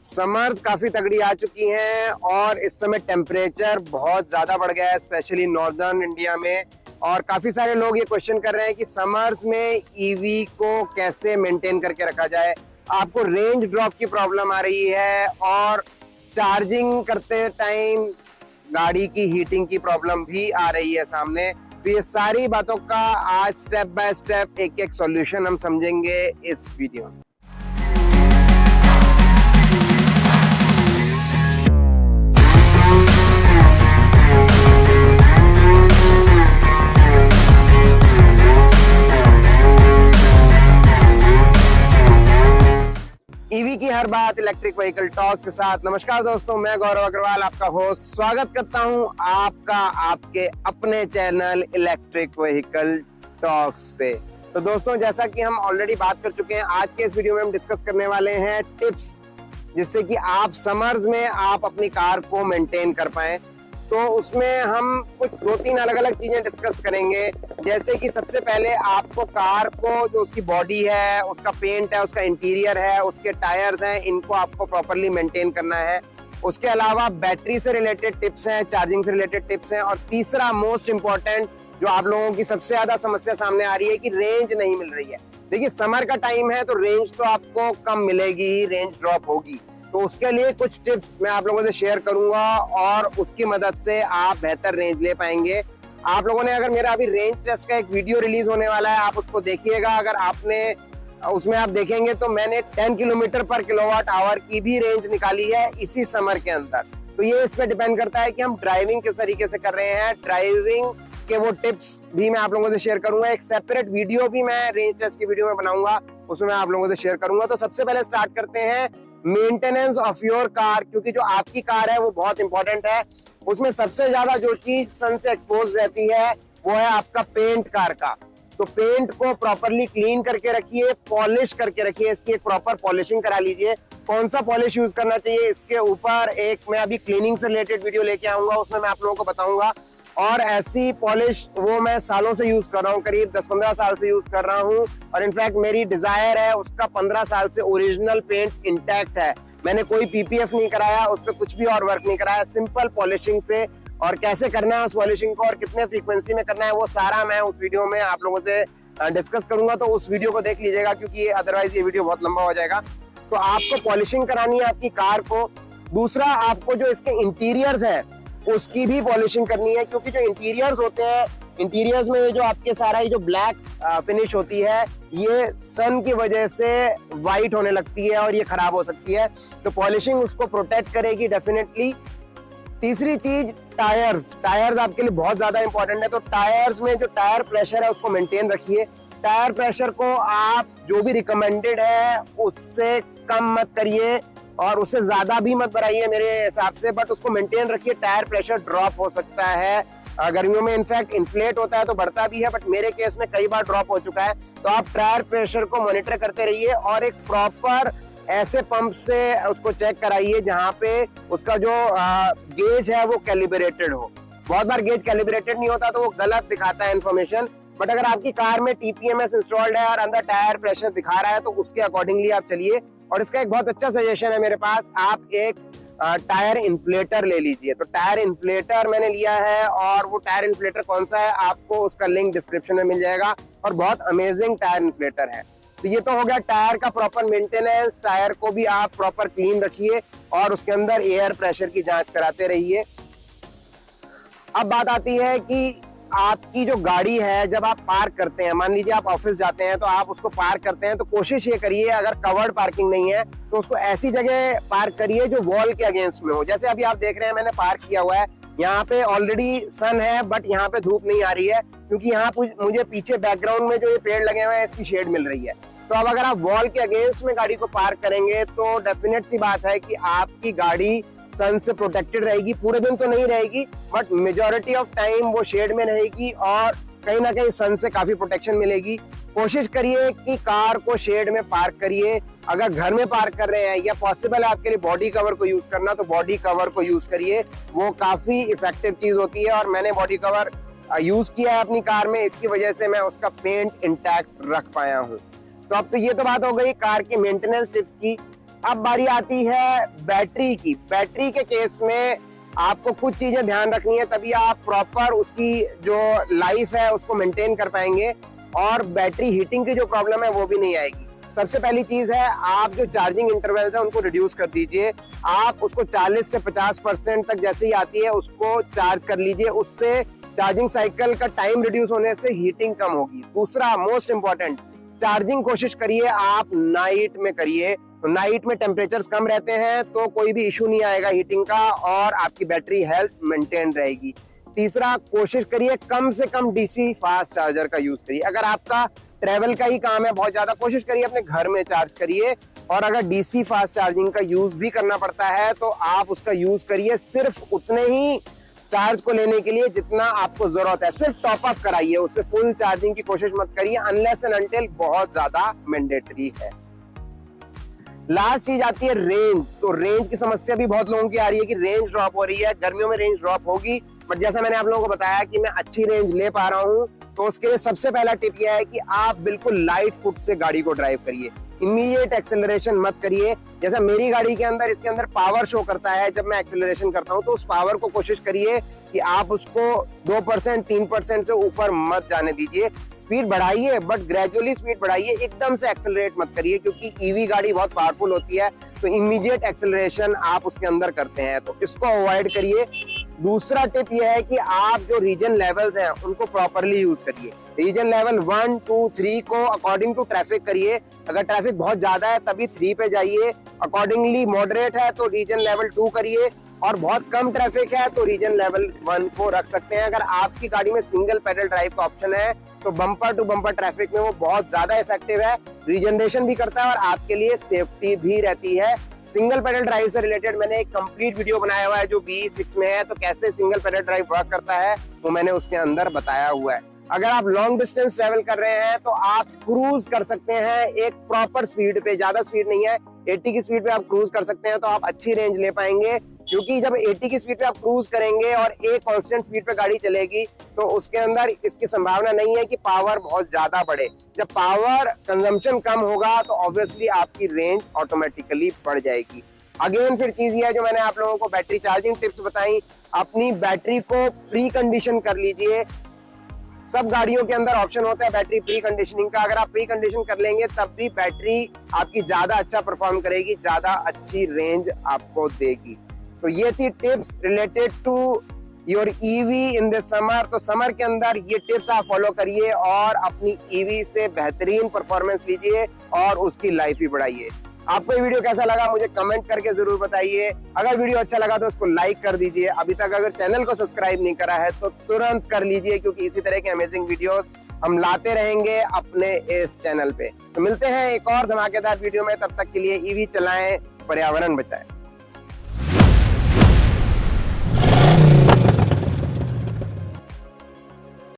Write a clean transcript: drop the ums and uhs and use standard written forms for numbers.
Summers काफी तगड़ी आ चुकी हैं और इस समय टेम्परेचर बहुत ज्यादा बढ़ गया है, स्पेशली नॉर्दर्न इंडिया में। और काफी सारे लोग ये क्वेश्चन कर रहे हैं कि समर्स में ईवी को कैसे मेंटेन करके रखा जाए। आपको रेंज ड्रॉप की प्रॉब्लम आ रही है और चार्जिंग करते टाइम गाड़ी की हीटिंग की प्रॉब्लम भी आ रही है सामने। तो ये सारी बातों का आज स्टेप बाय स्टेप एक एक सॉल्यूशन हम समझेंगे इस वीडियो में। ईवी की हर बात इलेक्ट्रिक व्हीकल टॉक के साथ। नमस्कार दोस्तों, मैं गौरव अग्रवाल आपका होस्ट स्वागत करता हूं आपका आपके अपने चैनल इलेक्ट्रिक व्हीकल टॉक्स पे। तो दोस्तों, जैसा कि हम ऑलरेडी बात कर चुके हैं, आज के इस वीडियो में हम डिस्कस करने वाले हैं टिप्स जिससे कि आप समर्स में आप अपनी कार को मेंटेन कर पाएं। तो उसमें हम कुछ 2-3 अलग अलग चीजें डिस्कस करेंगे। जैसे कि सबसे पहले आपको कार को जो उसकी बॉडी है, उसका पेंट है, उसका इंटीरियर है, उसके टायर्स हैं, इनको आपको प्रॉपर्ली मेंटेन करना है। उसके अलावा बैटरी से रिलेटेड टिप्स हैं, चार्जिंग से रिलेटेड टिप्स हैं। और तीसरा मोस्ट इंपॉर्टेंट जो आप लोगों की सबसे ज्यादा समस्या सामने आ रही है कि रेंज नहीं मिल रही है। देखिए, समर का टाइम है तो रेंज तो आपको कम मिलेगी ही, रेंज ड्रॉप होगी। तो उसके लिए कुछ टिप्स मैं आप लोगों से शेयर करूंगा और उसकी मदद से आप बेहतर रेंज ले पाएंगे। आप लोगों ने अगर मेरा अभी रेंज टेस्ट का एक वीडियो रिलीज होने वाला है, आप उसको देखिएगा। अगर आपने उसमें आप देखेंगे तो मैंने 10 किलोमीटर पर किलोवाट आवर की भी रेंज निकाली है इसी समर के अंदर। तो ये इस पे डिपेंड करता है कि हम ड्राइविंग किस तरीके से कर रहे हैं। ड्राइविंग के वो टिप्स भी मैं आप लोगों से शेयर करूंगा। एक सेपरेट वीडियो भी मैं रेंज टेस्ट की वीडियो में बनाऊंगा, उसमें मैं आप लोगों से शेयर करूंगा। तो सबसे पहले स्टार्ट करते हैं मेंटेनेंस ऑफ योर कार, क्योंकि जो आपकी कार है वो बहुत इंपॉर्टेंट है। उसमें सबसे ज्यादा जो चीज सन से एक्सपोज रहती है वो है आपका पेंट कार का। तो पेंट को प्रॉपरली क्लीन करके रखिए, पॉलिश करके रखिए, इसकी एक प्रॉपर पॉलिशिंग करा लीजिए। कौन सा पॉलिश यूज करना चाहिए इसके ऊपर एक मैं अभी क्लीनिंग से रिलेटेड वीडियो लेके आऊंगा, उसमें मैं आप लोगों को बताऊंगा। और ऐसी पॉलिश वो मैं सालों से यूज कर रहा हूँ, करीब 10-15 साल से यूज कर रहा हूँ। और इनफैक्ट मेरी डिजायर है उसका 15 साल से ओरिजिनल पेंट इंटैक्ट है। मैंने कोई पीपीएफ नहीं कराया, उस पर कुछ भी और वर्क नहीं कराया, सिंपल पॉलिशिंग से। और कैसे करना है उस पॉलिशिंग को और कितने फ्रीक्वेंसी में करना है वो सारा मैं उस वीडियो में आप लोगों से डिस्कस करूंगा। तो उस वीडियो को देख लीजिएगा, क्योंकि अदरवाइज ये वीडियो बहुत लंबा हो जाएगा। तो आपको पॉलिशिंग करानी है आपकी कार को। दूसरा, आपको जो इसके इंटीरियर्स है उसकी भी पॉलिशिंग करनी है, क्योंकि जो इंटीरियर्स होते हैं, इंटीरियर्स में जो आपके सारा ये जो ब्लैक फिनिश होती है, ये सन की वजह से वाइट होने लगती है और ये खराब हो सकती है। तो पॉलिशिंग उसको प्रोटेक्ट करेगी डेफिनेटली। तीसरी चीज, टायर्स आपके लिए बहुत ज्यादा इंपॉर्टेंट है। तो टायर्स में जो टायर प्रेशर है उसको मेंटेन रखिए। टायर प्रेशर को आप जो भी रिकमेंडेड है उससे कम मत करिए और उससे ज्यादा भी मत बढ़ाइए मेरे हिसाब से, बट उसको मेंटेन रखिए। टायर प्रेशर ड्रॉप हो सकता है गर्मियों में, इनफैक्ट इन्फ्लेट होता है तो बढ़ता भी है, बट मेरे केस में कई बार ड्रॉप हो चुका है। तो आप टायर प्रेशर को मॉनिटर करते रहिए और एक प्रॉपर ऐसे पंप से उसको चेक कराइए जहां पे उसका जो गेज है वो कैलिब्रेटेड हो। बहुत बार गेज कैलिब्रेटेड नहीं होता तो वो गलत दिखाता है इन्फॉर्मेशन। बट अगर आपकी कार में टीपीएमएस इंस्टॉल्ड है और अंदर टायर प्रेशर दिखा रहा है तो उसके अकॉर्डिंगली आप चलिए। और इसका एक बहुत अच्छा सजेशन है मेरे पास, आप एक टायर इन्फ्लेटर ले लीजिए। तो टायर इन्फ्लेटर मैंने लिया है और वो टायर इन्फ्लेटर कौन सा है आपको उसका लिंक डिस्क्रिप्शन में मिल जाएगा और बहुत अमेजिंग टायर इन्फ्लेटर है। तो ये तो हो गया टायर का प्रॉपर मेंटेनेंस। टायर को भी आप प्रॉपर क्लीन रखिए और उसके अंदर एयर प्रेशर की जांच कराते रहिए। अब बात आती है कि आपकी जो गाड़ी है जब आप पार्क करते हैं, मान लीजिए आप ऑफिस जाते हैं तो आप उसको पार्क करते हैं, तो कोशिश ये करिए अगर कवर्ड पार्किंग नहीं है तो उसको ऐसी जगह पार्क करिए जो वॉल के अगेंस्ट में हो। जैसे अभी आप देख रहे हैं मैंने पार्क किया हुआ है, यहाँ पे ऑलरेडी सन है बट यहाँ पे धूप नहीं आ रही है, क्योंकि यहाँ मुझे पीछे बैकग्राउंड में जो ये पेड़ लगे हुए हैं इसकी शेड मिल रही है। तो अब अगर आप वॉल के अगेंस्ट में गाड़ी को पार्क करेंगे तो डेफिनेट सी बात है कि आपकी गाड़ी सन से प्रोटेक्टेड रहेगी। पूरे दिन तो नहीं रहेगी बट मेजॉरिटी ऑफ टाइम वो शेड में रहेगी और कहीं ना कहीं सन से काफी प्रोटेक्शन मिलेगी। कोशिश करिए कि कार को शेड में पार्क करिए। अगर घर में पार्क कर रहे हैं या पॉसिबल है आपके लिए बॉडी कवर को यूज करना तो बॉडी कवर को यूज करिए, वो काफी इफेक्टिव चीज होती है। और मैंने बॉडी कवर यूज किया है अपनी कार में, इसकी वजह से मैं उसका पेंट इंटैक्ट रख पाया हूँ। तो अब तो ये तो बात हो गई कार की मेंटेनेंस टिप्स की। अब बारी आती है बैटरी की। बैटरी के केस में आपको कुछ चीजें ध्यान रखनी है, तभी आप प्रॉपर उसकी जो लाइफ है उसको मेंटेन कर पाएंगे और बैटरी हीटिंग की जो प्रॉब्लम है वो भी नहीं आएगी। सबसे पहली चीज है, आप जो चार्जिंग इंटरवल्स है उनको रिड्यूस कर दीजिए। आप उसको 40 से 50% तक जैसे ही आती है उसको चार्ज कर लीजिए। उससे चार्जिंग साइकिल का टाइम रिड्यूस होने से हीटिंग कम होगी। दूसरा मोस्ट इंपॉर्टेंट, चार्जिंग कोशिश करिए आप नाइट में करिए। तो नाइट में टेम्परेचर्स कम रहते हैं तो कोई भी इशू नहीं आएगा हीटिंग का और आपकी बैटरी हेल्थ मेंटेन रहेगी। तीसरा, कोशिश करिए कम से कम डीसी फास्ट चार्जर का यूज करिए। अगर आपका ट्रेवल का ही काम है बहुत ज्यादा, कोशिश करिए अपने घर में चार्ज करिए। और अगर डीसी फास्ट चार्जिंग का यूज भी करना पड़ता है तो आप उसका यूज करिए सिर्फ उतने ही चार्ज को लेने के लिए जितना आपको जरूरत है। सिर्फ टॉप अप कराइए, उससे फुल चार्जिंग की कोशिश मत करिए अनलेस एंड अनटिल बहुत ज्यादा मैंडेटरी है। लास्ट चीज आती है रेंज। तो रेंज की समस्या भी बहुत लोगों की आ रही है कि रेंज ड्रॉप हो रही है। गर्मियों में रेंज ड्रॉप होगी, बट जैसा मैंने आप लोगों को बताया कि मैं अच्छी रेंज ले पा रहा हूँ, तो उसके लिए सबसे पहला टिप यह है कि आप बिल्कुल लाइट फुट से गाड़ी को ड्राइव करिए। इमीडिएट एक्सेलरेशन मत करिए। जैसा मेरी गाड़ी के अंदर, इसके अंदर पावर शो करता है जब मैं एक्सेलरेशन करता हूँ, तो उस पावर को कोशिश करिए कि आप उसको 2% 3% से ऊपर मत जाने दीजिए। स्पीड बढ़ाइए बट ग्रेजुअली स्पीड बढ़ाइए, एकदम से एक्सेलरेट मत करिए क्योंकि ईवी गाड़ी बहुत पावरफुल होती है तो इमीडिएट एक्सेलरेशन आप उसके अंदर करते हैं, तो इसको अवॉइड करिए। दूसरा टिप यह है कि आप जो रीजन लेवल्स हैं उनको प्रॉपरली यूज करिए। रीजन लेवल 1, 2, 3 को अकॉर्डिंग टू ट्रैफिक करिए। अगर ट्रैफिक बहुत ज्यादा है तभी 3 पे जाइए, अकॉर्डिंगली मॉडरेट है तो रीजन लेवल 2 करिए, और बहुत कम ट्रैफिक है तो रीजन लेवल 1 को रख सकते हैं। अगर आपकी गाड़ी में सिंगल पेडल ड्राइव का ऑप्शन है तो बम्पर टू बम्पर ट्रैफिक में वो बहुत ज्यादा इफेक्टिव है, रीजनरेशन भी करता है और आपके लिए सेफ्टी भी रहती है। सिंगल पेडल ड्राइव से रिलेटेड मैंने एक कंप्लीट वीडियो बनाया हुआ है जो BE6 में है, तो कैसे सिंगल पेडल ड्राइव वर्क करता है वो मैंने उसके अंदर बताया हुआ है। अगर आप लॉन्ग डिस्टेंस ट्रेवल कर रहे हैं तो आप क्रूज कर सकते हैं एक प्रॉपर स्पीड पे, ज्यादा स्पीड नहीं है, 80 की स्पीड पे आप क्रूज कर सकते हैं, तो आप अच्छी रेंज ले पाएंगे। क्योंकि जब 80 की स्पीड पे आप क्रूज करेंगे और एक कांस्टेंट स्पीड पे गाड़ी चलेगी तो उसके अंदर इसकी संभावना नहीं है कि पावर बहुत ज्यादा बढ़े। जब पावर कंजम्पशन कम होगा तो ऑब्वियसली आपकी रेंज ऑटोमेटिकली बढ़ जाएगी। अगेन फिर चीज ये है जो मैंने आप लोगों को बैटरी चार्जिंग टिप्स बताई, अपनी बैटरी को प्री कंडीशन कर लीजिए। सब गाड़ियों के अंदर ऑप्शन होता है बैटरी प्री कंडीशनिंग का। अगर आप प्री कंडीशन कर लेंगे तब भी बैटरी आपकी ज्यादा अच्छा परफॉर्म करेगी, ज्यादा अच्छी रेंज आपको देगी। तो ये थी tips related to your EV in the summer. तो समर के अंदर ये टिप्स आप फॉलो करिए और अपनी ईवी से बेहतरीन परफॉर्मेंस लीजिए और उसकी लाइफ भी बढ़ाइए। आपको ये वीडियो कैसा लगा मुझे कमेंट करके जरूर बताइए। अगर वीडियो अच्छा लगा तो उसको लाइक कर दीजिए। अभी तक अगर चैनल को सब्सक्राइब नहीं करा है तो तुरंत कर लीजिए, क्योंकि इसी तरह के अमेजिंग वीडियोस हम लाते रहेंगे अपने इस चैनल पे। तो मिलते हैं एक और धमाकेदार वीडियो में, तब तक के लिए ईवी चलाएं, पर्यावरण बचाएं।